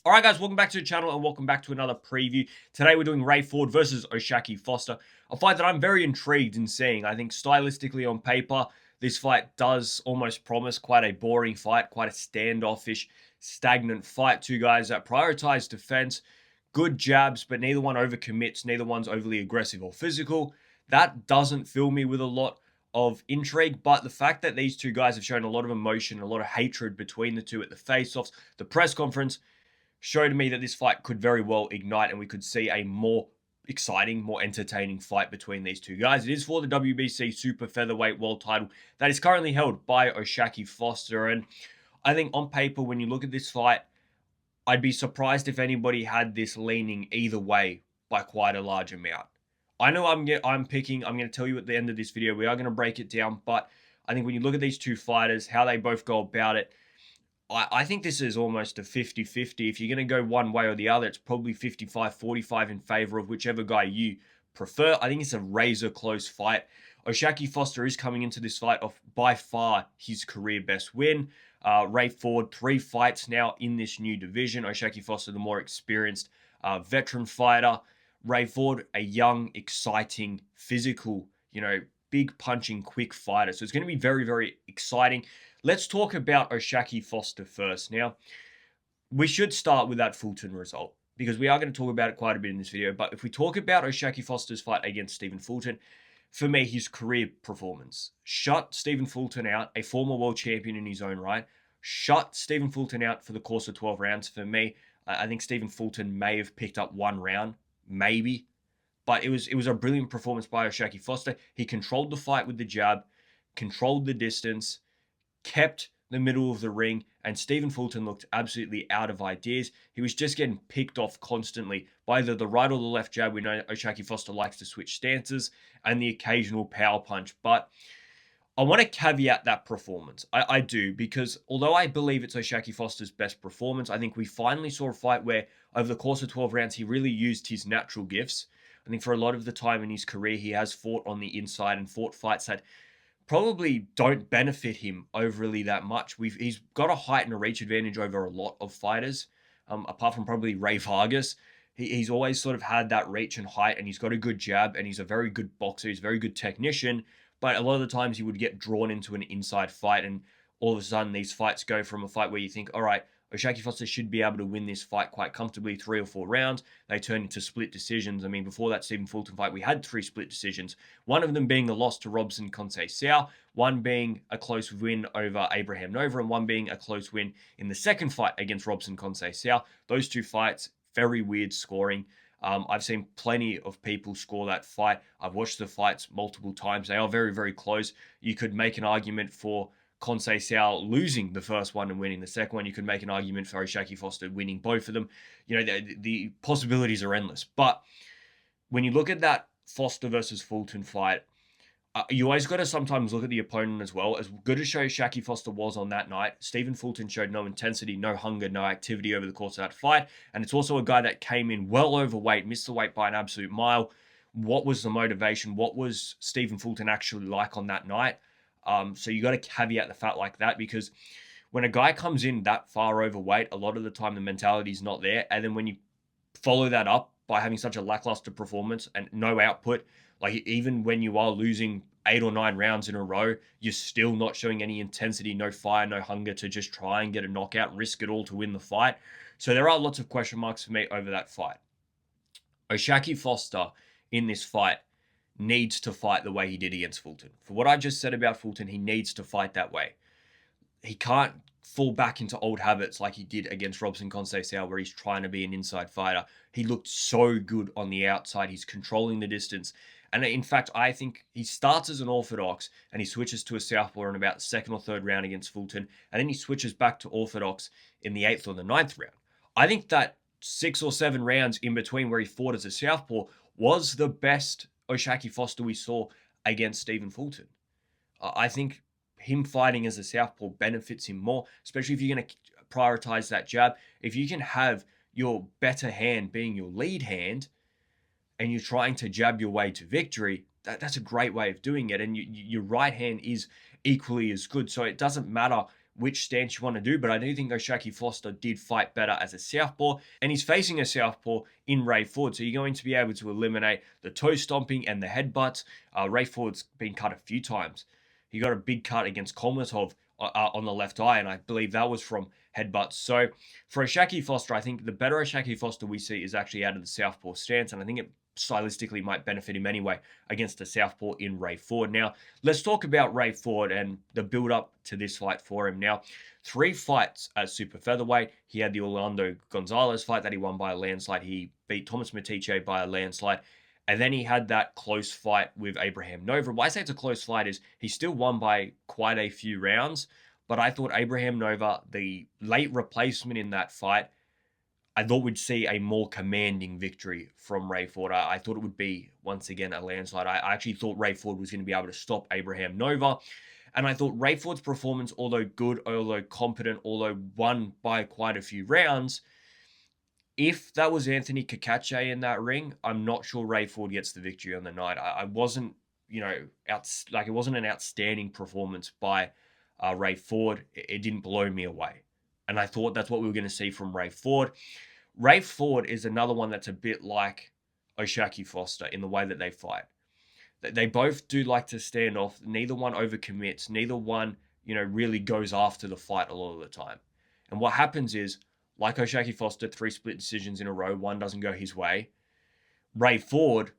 All right, guys, welcome back to the channel and welcome back to another preview. Today, we're doing Raymond versus O'Shaquie Foster, a fight that I'm very intrigued in seeing. I think stylistically on paper, this fight does almost promise quite a boring fight, quite a standoffish, stagnant fight. Two guys that prioritize defense, good jabs, but neither one overcommits, neither one's overly aggressive or physical. That doesn't fill me with a lot of intrigue, but the fact that these two guys have shown a lot of emotion, a lot of hatred between the two at the face-offs, the press conference, showed me that this fight could very well ignite and we could see a more exciting, more entertaining fight between these two guys. It is for the WBC Super Featherweight World title that is currently held by O'Shaquie Foster. And I think on paper, when you look at this fight, I'd be surprised if anybody had this leaning either way by quite a large amount. I know I'm going to tell you at the end of this video, we are going to break it down, but I think when you look at these two fighters, how they both go about it, I think this is almost a 50-50. If you're going to go one way or the other, it's probably 55-45 in favor of whichever guy you prefer. I think it's a razor close fight. O'Shaquie Foster is coming into this fight off by far his career best win. Ray Ford, 3 fights now in this new division. O'Shaquie Foster, the more experienced veteran fighter. Ray Ford, a young, exciting, physical, big punching, quick fighter. So it's going to be very, very exciting. Let's talk about O'Shaquie Foster first. Now, we should start with that Fulton result because we are going to talk about it quite a bit in this video. But if we talk about O'Shaquie Foster's fight against Stephen Fulton, for me, his career performance shut Stephen Fulton out, a former world champion in his own right, shut Stephen Fulton out for the course of 12 rounds. For me, I think Stephen Fulton may have picked up one round, maybe. But it was a brilliant performance by O'Shaquie Foster. He controlled the fight with the jab, controlled the distance, kept the middle of the ring, and Stephen Fulton looked absolutely out of ideas. He was just getting picked off constantly by either the right or the left jab. We know O'Shaquie Foster likes to switch stances and the occasional power punch. But I want to caveat that performance. I do, because although I believe it's O'Shaquie Foster's best performance, I think we finally saw a fight where over the course of 12 rounds, he really used his natural gifts. I think for a lot of the time in his career, he has fought on the inside and fought fights that probably don't benefit him overly that much. He's got a height and a reach advantage over a lot of fighters, apart from probably Ray Vargas. He's always sort of had that reach and height, and he's got a good jab, and he's a very good boxer. He's a very good technician, but a lot of the times he would get drawn into an inside fight, and all of a sudden these fights go from a fight where you think, all right, O'Shaquie Foster should be able to win this fight quite comfortably, 3 or 4 rounds. They turn into split decisions. I mean, before that Stephen Fulton fight, we had 3 split decisions. One of them being the loss to Robson Conceição, one being a close win over Abraham Nova, and one being a close win in the second fight against Robson Conceição. Those 2 fights, very weird scoring. I've seen plenty of people score that fight. I've watched the fights multiple times. They are very, very close. You could make an argument for Conceição losing the first one and winning the second one. You could make an argument for O'Shaquie Foster winning both of them. The possibilities are endless. But when you look at that Foster versus Fulton fight, you always got to sometimes look at the opponent as well. As good as O'Shaquie Foster was on that night, Stephen Fulton showed no intensity, no hunger, no activity over the course of that fight. And it's also a guy that came in well overweight, missed the weight by an absolute mile. What was the motivation? What was Stephen Fulton actually like on that night? So you got to caveat the fact like that, because when a guy comes in that far overweight, a lot of the time the mentality is not there. And then when you follow that up by having such a lackluster performance and no output, like even when you are losing 8 or 9 rounds in a row, you're still not showing any intensity, no fire, no hunger to just try and get a knockout, risk it all to win the fight. So there are lots of question marks for me over that fight. O'Shaquie Foster in this fight needs to fight the way he did against Fulton. For what I just said about Fulton, he needs to fight that way. He can't fall back into old habits like he did against Robson Conceição, where he's trying to be an inside fighter. He looked so good on the outside. He's controlling the distance. And in fact, I think he starts as an orthodox and he switches to a southpaw in about the 2nd or 3rd round against Fulton. And then he switches back to orthodox in the 8th or the 9th round. I think that 6 or 7 rounds in between where he fought as a southpaw was the best O'Shaquie Foster we saw against Stephen Fulton. I think him fighting as a southpaw benefits him more, especially if you're going to prioritize that jab. If you can have your better hand being your lead hand and you're trying to jab your way to victory, that's a great way of doing it. And your right hand is equally as good. So it doesn't matter which stance you want to do, but I do think Oshaki Foster did fight better as a southpaw, and he's facing a southpaw in Ray Ford, so you're going to be able to eliminate the toe stomping and the headbutts. Ray Ford's been cut a few times. He got a big cut against Kolmatov on the left eye, and I believe that was from headbutts. So for Oshaki Foster, I think the better Oshaki Foster we see is actually out of the southpaw stance, and I think it stylistically might benefit him anyway against the southpaw in Ray Ford. Now, let's talk about Ray Ford and the build-up to this fight for him. Now, 3 fights at super featherweight. He had the Orlando Gonzalez fight that he won by a landslide. He beat Thomas Matiche by a landslide. And then he had that close fight with Abraham Nova. Why I say it's a close fight is he still won by quite a few rounds, but I thought Abraham Nova, the late replacement in that fight, I thought we'd see a more commanding victory from Ray Ford. I thought it would be, once again, a landslide. I actually thought Ray Ford was going to be able to stop Abraham Nova. And I thought Ray Ford's performance, although good, although competent, although won by quite a few rounds, if that was Anthony Kakache in that ring, I'm not sure Ray Ford gets the victory on the night. I wasn't, it wasn't an outstanding performance by Ray Ford. It didn't blow me away. And I thought that's what we were going to see from Ray Ford. Ray Ford is another one that's a bit like Oshaki Foster in the way that they fight. They both do like to stand off. Neither one overcommits. Neither one, really goes after the fight a lot of the time. And what happens is, like Oshaki Foster, 3 split decisions in a row. 1 doesn't go his way. Ray Ford,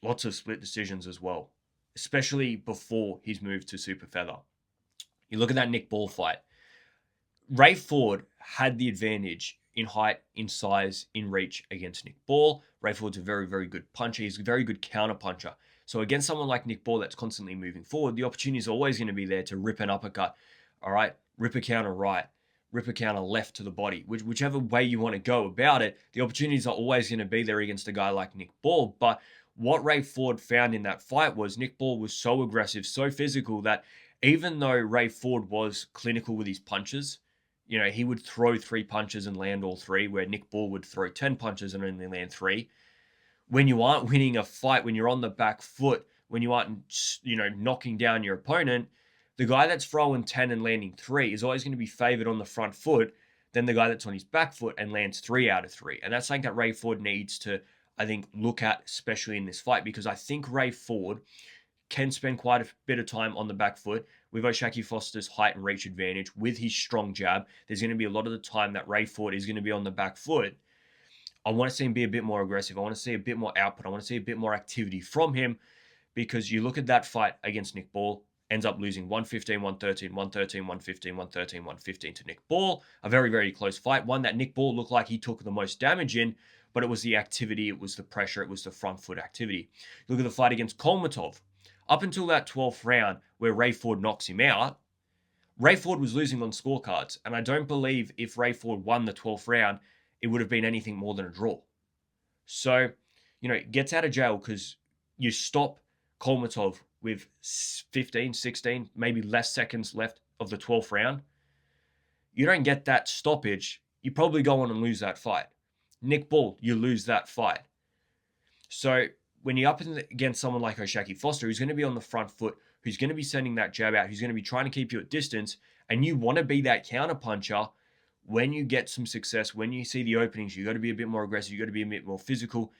lots of split decisions as well, especially before his move to super feather. You look at that Nick Ball fight. Ray Ford had the advantage in height, in size, in reach against Nick Ball. Ray Ford's a very, very good puncher. He's a very good counter puncher. So against someone like Nick Ball that's constantly moving forward, the opportunity is always going to be there to rip an uppercut. All right, rip a counter right, rip a counter left to the body. Whichever way you want to go about it, the opportunities are always going to be there against a guy like Nick Ball. But what Ray Ford found in that fight was Nick Ball was so aggressive, so physical that even though Ray Ford was clinical with his punches, he would throw 3 punches and land all 3, where Nick Ball would throw 10 punches and only land 3. When you aren't winning a fight, when you're on the back foot, when you aren't, knocking down your opponent, the guy that's throwing 10 and landing 3 is always going to be favored on the front foot than the guy that's on his back foot and lands 3 out of 3. And that's something that Ray Ford needs to, I think, look at, especially in this fight, because I think Ray Ford can spend quite a bit of time on the back foot with Oshaki Foster's height and reach advantage, with his strong jab. There's going to be a lot of the time that Ray Ford is going to be on the back foot. I want to see him be a bit more aggressive. I want to see a bit more output. I want to see a bit more activity from him, because you look at that fight against Nick Ball, ends up losing 115, 113, 113, 115, 113, 115 to Nick Ball. A very, very close fight. One that Nick Ball looked like he took the most damage in, but it was the activity, it was the pressure, it was the front foot activity. Look at the fight against Kolmatov. Up until that 12th round where Ray Ford knocks him out, Ray Ford was losing on scorecards. And I don't believe if Ray Ford won the 12th round, it would have been anything more than a draw. So, gets out of jail because you stop Kolmatov with 15, 16, maybe less seconds left of the 12th round. You don't get that stoppage, you probably go on and lose that fight. Nick Ball, you lose that fight. So when you're up against someone like Oshaki Foster, who's going to be on the front foot, who's going to be sending that jab out, who's going to be trying to keep you at distance, and you want to be that counter puncher, when you get some success, when you see the openings, you got to be a bit more aggressive, you got to be a bit more physical.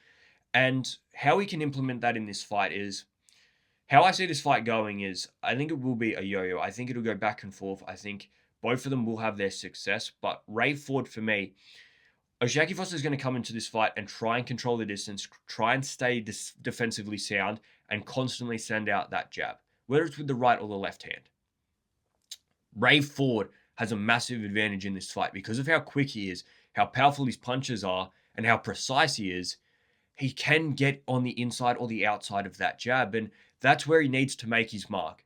And how we can implement that in this fight is, how I see this fight going is, I think it will be a yo-yo. I think it'll go back and forth. I think both of them will have their success, but Ray Ford, for me, Oshaki Foster is going to come into this fight and try and control the distance, try and stay defensively sound, and constantly send out that jab, whether it's with the right or the left hand. Ray Ford has a massive advantage in this fight because of how quick he is, how powerful his punches are, and how precise he is. He can get on the inside or the outside of that jab, and that's where he needs to make his mark.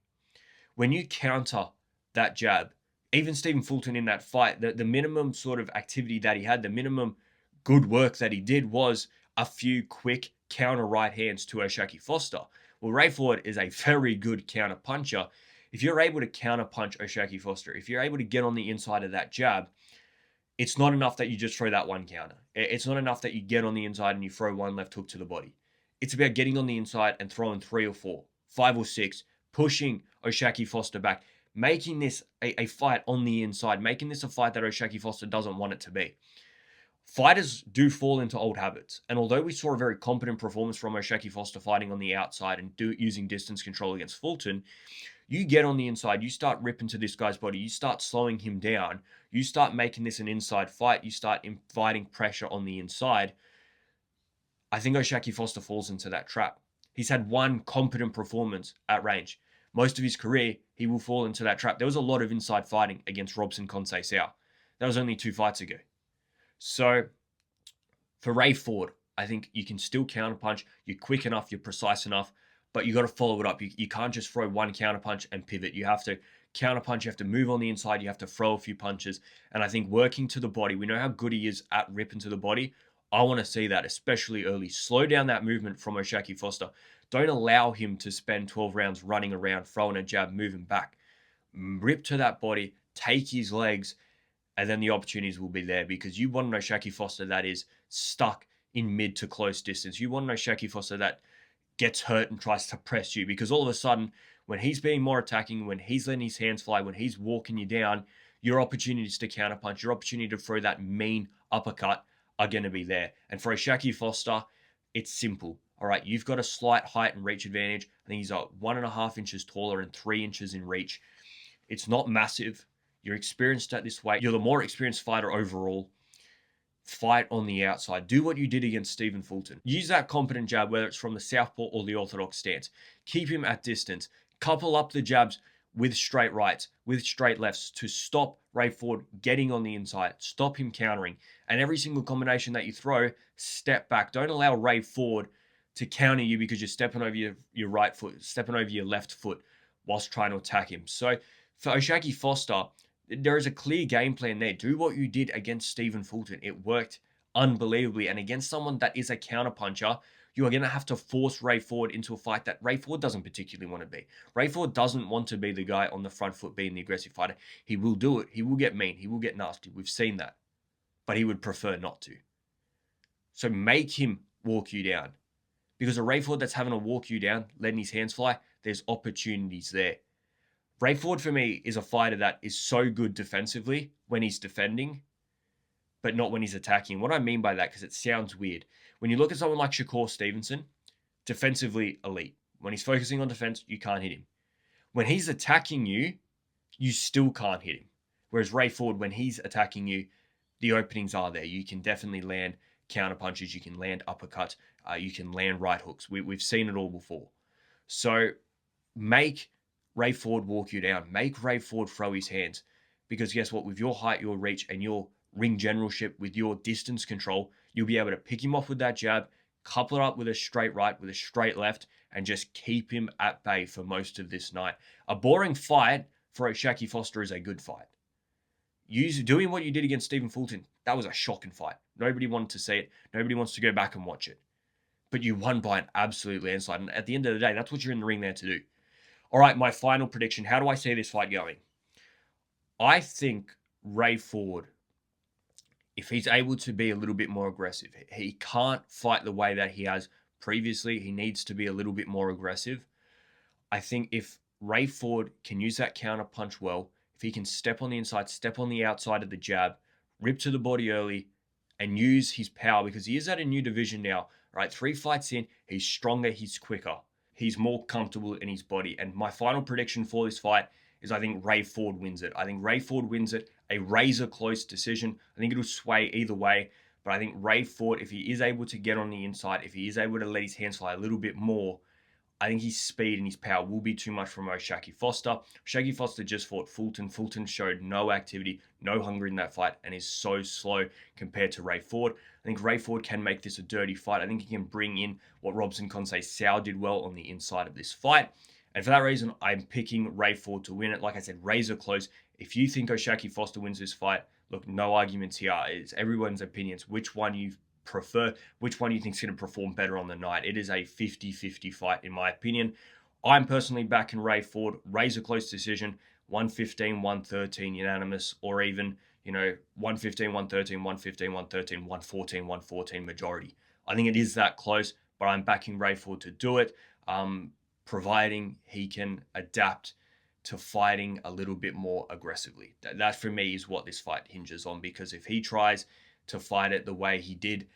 When you counter that jab, even Stephen Fulton in that fight, the minimum sort of activity that he had, the minimum good work that he did was a few quick counter right hands to Oshaki Foster. Well, Ray Ford is a very good counter puncher. If you're able to counter punch Oshaki Foster, if you're able to get on the inside of that jab, it's not enough that you just throw that one counter. It's not enough that you get on the inside and you throw one left hook to the body. It's about getting on the inside and throwing 3 or 4, 5 or 6, pushing Oshaki Foster back, making this a fight on the inside, making this a fight that O'Shaquie Foster doesn't want it to be. Fighters do fall into old habits. And although we saw a very competent performance from O'Shaquie Foster fighting on the outside and using distance control against Fulton, you get on the inside, you start ripping to this guy's body, you start slowing him down, you start making this an inside fight, you start inviting pressure on the inside. I think O'Shaquie Foster falls into that trap. He's had one competent performance at range. Most of his career, he will fall into that trap. There was a lot of inside fighting against Robson Conceição. That was only 2 fights ago. So for Ray Ford, I think you can still counterpunch. You're quick enough, you're precise enough, but you got to follow it up. You can't just throw one counterpunch and pivot. You have to counterpunch, you have to move on the inside, you have to throw a few punches. And I think working to the body, we know how good he is at ripping to the body. I want to see that, especially early. Slow down that movement from O'Shaquie Foster. Don't allow him to spend 12 rounds running around, throwing a jab, moving back. Rip to that body, take his legs, and then the opportunities will be there, because you want an O'Shaquie Foster that is stuck in mid to close distance. You want an O'Shaquie Foster that gets hurt and tries to press you, because all of a sudden, when he's being more attacking, when he's letting his hands fly, when he's walking you down, your opportunities to counterpunch, your opportunity to throw that mean uppercut are going to be there. And for O'Shaquie Foster, it's simple. All right, you've got a slight height and reach advantage. I think he's 1.5 inches taller and 3 inches in reach. It's not massive. You're experienced at this weight. You're the more experienced fighter overall. Fight on the outside. Do what you did against Stephen Fulton. Use that competent jab, whether it's from the southpaw or the orthodox stance. Keep him at distance. Couple up the jabs with straight rights, with straight lefts to stop Ray Ford getting on the inside. Stop him countering. And every single combination that you throw, step back. Don't allow Ray Ford to counter you because you're stepping over your right foot, stepping over your left foot whilst trying to attack him. So for O'Shaquie Foster, there is a clear game plan there. Do what you did against Stephen Fulton. It worked unbelievably. And against someone that is a counterpuncher, you are going to have to force Ray Ford into a fight that Ray Ford doesn't particularly want to be. Ray Ford doesn't want to be the guy on the front foot being the aggressive fighter. He will do it. He will get mean. He will get nasty. We've seen that. But he would prefer not to. So make him walk you down. Because a Ray Ford that's having to walk you down, letting his hands fly, there's opportunities there. Ray Ford, for me, is a fighter that is so good defensively when he's defending, but not when he's attacking. What I mean by that, because it sounds weird, when you look at someone like Shakur Stevenson, defensively elite. When he's focusing on defense, you can't hit him. When he's attacking you, you still can't hit him. Whereas Ray Ford, when he's attacking you, the openings are there. You can definitely land counter punches. You can land uppercuts. You can land right hooks. We've seen it all before. So make Ray Ford walk you down. Make Ray Ford throw his hands. Because guess what? With your height, your reach, and your ring generalship, with your distance control, you'll be able to pick him off with that jab, couple it up with a straight right, with a straight left, and just keep him at bay for most of this night. A boring fight for O'Shaquie Foster is a good fight. Doing what you did against Stephen Fulton, that was a shocking fight. Nobody wanted to see it. Nobody wants to go back and watch it. But you won by an absolute landslide. And at the end of the day, that's what you're in the ring there to do. All right, my final prediction. How do I see this fight going? I think Ray Ford, if he's able to be a little bit more aggressive, he can't fight the way that he has previously. He needs to be a little bit more aggressive. I think if Ray Ford can use that counter punch well, if he can step on the inside, step on the outside of the jab, rip to the body early, and use his power, because he is at a new division now, right? 3 fights in, he's stronger, he's quicker, he's more comfortable in his body. And my final prediction for this fight is I think Ray Ford wins it. I think Ray Ford wins it, a razor close decision. I think it'll sway either way, but I think Ray Ford, if he is able to get on the inside, if he is able to let his hands fly a little bit more, I think his speed and his power will be too much from O'Shaquie Foster. O'Shaquie Foster just fought Fulton. Fulton showed no activity, no hunger in that fight, and is so slow compared to Ray Ford. I think Ray Ford can make this a dirty fight. I think he can bring in what Robson Conceição did well on the inside of this fight. And for that reason, I'm picking Ray Ford to win it. Like I said, razor close. If you think O'Shaquie Foster wins this fight, look, no arguments here. It's everyone's opinions. Which one you prefer, which one you think is going to perform better on the night. It is a 50-50 fight, in my opinion. I'm personally backing Ray Ford. Razor close decision, 115-113 unanimous, or even, 115-113, 115-113, 114-114 majority. I think it is that close, but I'm backing Ray Ford to do it, providing he can adapt to fighting a little bit more aggressively. That for me is what this fight hinges on, because if he tries to fight it the way he did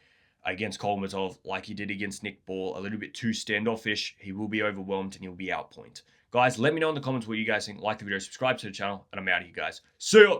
against Kolmatov, like he did against Nick Ball, a little bit too standoffish, he will be overwhelmed and he'll be outpointed. Guys, let me know in the comments what you guys think. Like the video, subscribe to the channel, and I'm out of here, guys. See ya!